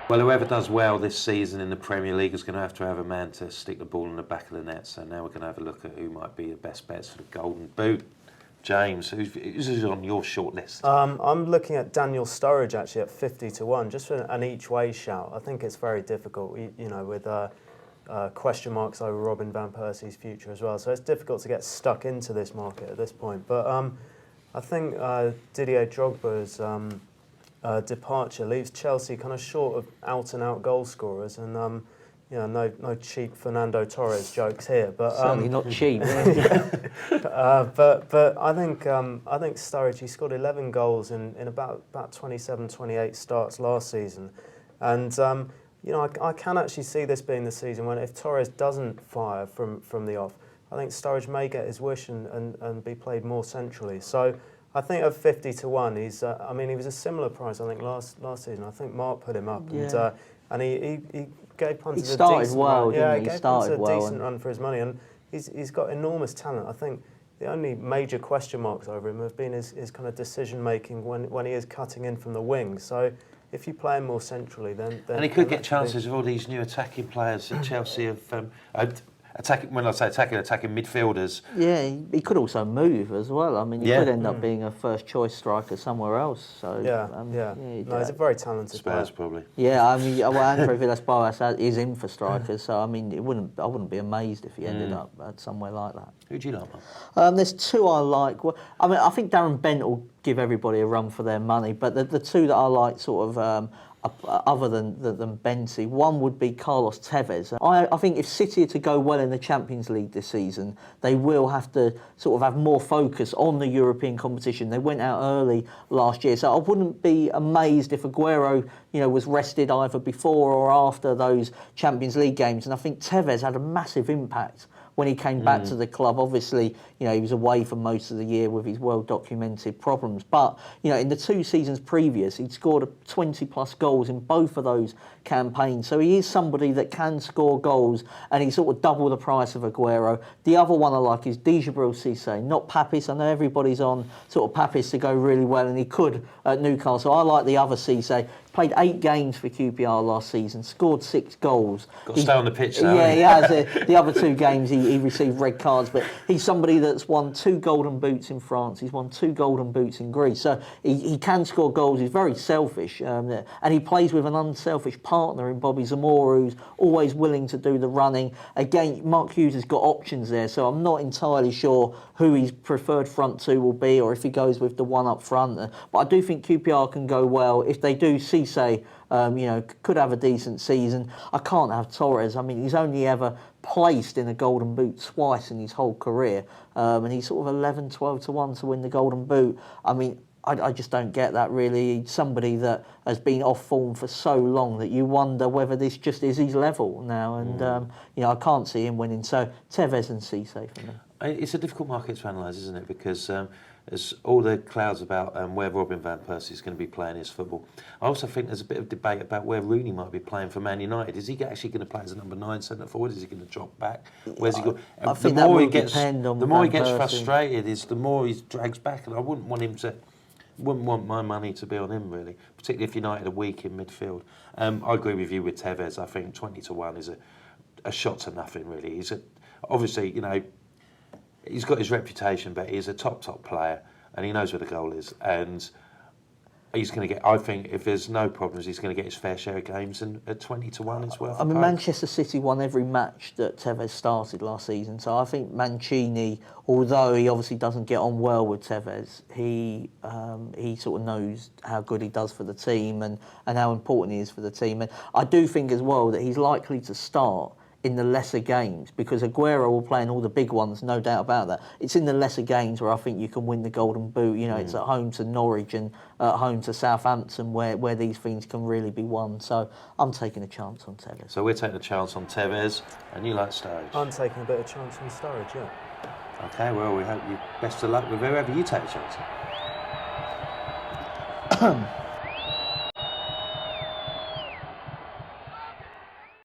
Well, whoever does well this season in the Premier League is going to have a man to stick the ball in the back of the net. So now we're going to have a look at who might be the best bets for the Golden Boot. James, who's on your short list? I'm looking at Daniel Sturridge actually at 50 to 1, just for an each way shout. I think it's very difficult, you know, with question marks over Robin van Persie's future as well. So it's difficult to get stuck into this market at this point. But I think Didier Drogba's departure leaves Chelsea kind of short of out-and-out goal scorers, and you know, no cheap Fernando Torres jokes here, but certainly not cheap. but I think Sturridge, he scored 11 goals in about 27, 28 starts last season, and you know, I can actually see this being the season when, if Torres doesn't fire from the off, I think Sturridge may get his wish and be played more centrally. So I think at 50 to 1, he's. I mean, he was a similar price, I think, last season. I think Mark put him up, Yeah. and he gave punters He started a decent well, run. didn't Yeah, he? he gave Started punters a well decent run for his money, and he's got enormous talent. I think the only major question marks over him have been his kind of decision making when he is cutting in from the wing. So if you play him more centrally, then and he could get chances with all these new attacking players that Chelsea have. Attacking, when I say attacking midfielders. Yeah, he could also move as well. I mean, he could end up being a first-choice striker somewhere else. So no, he's a very talented Spurs player. probably. Yeah, I mean, well, Andre Villas-Boas is in for strikers, so I mean, I wouldn't be amazed if he ended up at somewhere like that. Who do you like, Mark? There's two I like. Well, I mean, I think Darren Bent will give everybody a run for their money, but the two that I like, sort of. Other than Benty, one would be Carlos Tevez. I think if City are to go well in the Champions League this season, they will have to sort of have more focus on the European competition. They went out early last year, so I wouldn't be amazed if Aguero, you know, was rested either before or after those Champions League games. And I think Tevez had a massive impact when he came back to the club. Obviously, you know, he was away for most of the year with his well-documented problems. But, you know, in the 2 seasons previous, he'd scored 20-plus goals in both of those campaigns. So he is somebody that can score goals, and he's sort of double the price of Aguero. The other one I like is Djibril Cissé, not Papis. I know everybody's on sort of Papis to go really well, and he could at Newcastle. I like the other Cissé. Played 8 games for QPR last season, scored 6 goals. Got to stay on the pitch now. Yeah, he has. The other 2 games he received red cards, but he's somebody that's won 2 golden boots in France. He's won 2 golden boots in Greece. So he can score goals. He's very selfish, and he plays with an unselfish partner in Bobby Zamora, who's always willing to do the running. Again, Mark Hughes has got options there, so I'm not entirely sure who his preferred front 2 will be, or if he goes with the one up front. But I do think QPR can go well. If they do, Cissé, you know, could have a decent season. I can't have Torres. I mean, he's only ever placed in a Golden Boot twice in his whole career, and he's sort of 11, 12 to 1 to win the Golden Boot. I mean, I just don't get that, really. He's somebody that has been off form for so long that you wonder whether this just is his level now. And, you know, I can't see him winning. So Tevez and Cissé for me. It's a difficult market to analyse, isn't it? Because there's all the clouds about where Robin van Persie is going to be playing his football. I also think there's a bit of debate about where Rooney might be playing for Man United. Is he actually going to play as a number 9 centre forward? Is he going to drop back? Where's he going? I think that will depend on the more he gets Persie. Frustrated, is the more he drags back. And I wouldn't want my money to be on him, really, particularly if United are weak in midfield. I agree with you with Tevez. I think 20 to 1 is a shot to nothing, really. Obviously, you know, he's got his reputation, but he's a top player, and he knows where the goal is. And he's going to get, I think, if there's no problems, he's going to get his fair share of games, and at 20 to 1 as well. I mean, Manchester City won every match that Tevez started last season, so I think Mancini, although he obviously doesn't get on well with Tevez, he sort of knows how good he does for the team and how important he is for the team. And I do think as well that he's likely to start in the lesser games, because Aguero will play in all the big ones, no doubt about that. It's in the lesser games where I think you can win the Golden Boot. You know, it's at home to Norwich and at home to Southampton where these things can really be won. So I'm taking a chance on Tevez. So we're taking a chance on Tevez, and you like Sturridge? I'm taking a bit of chance on Sturridge, yeah. Okay, well, we hope you best of luck with whoever you take a chance on.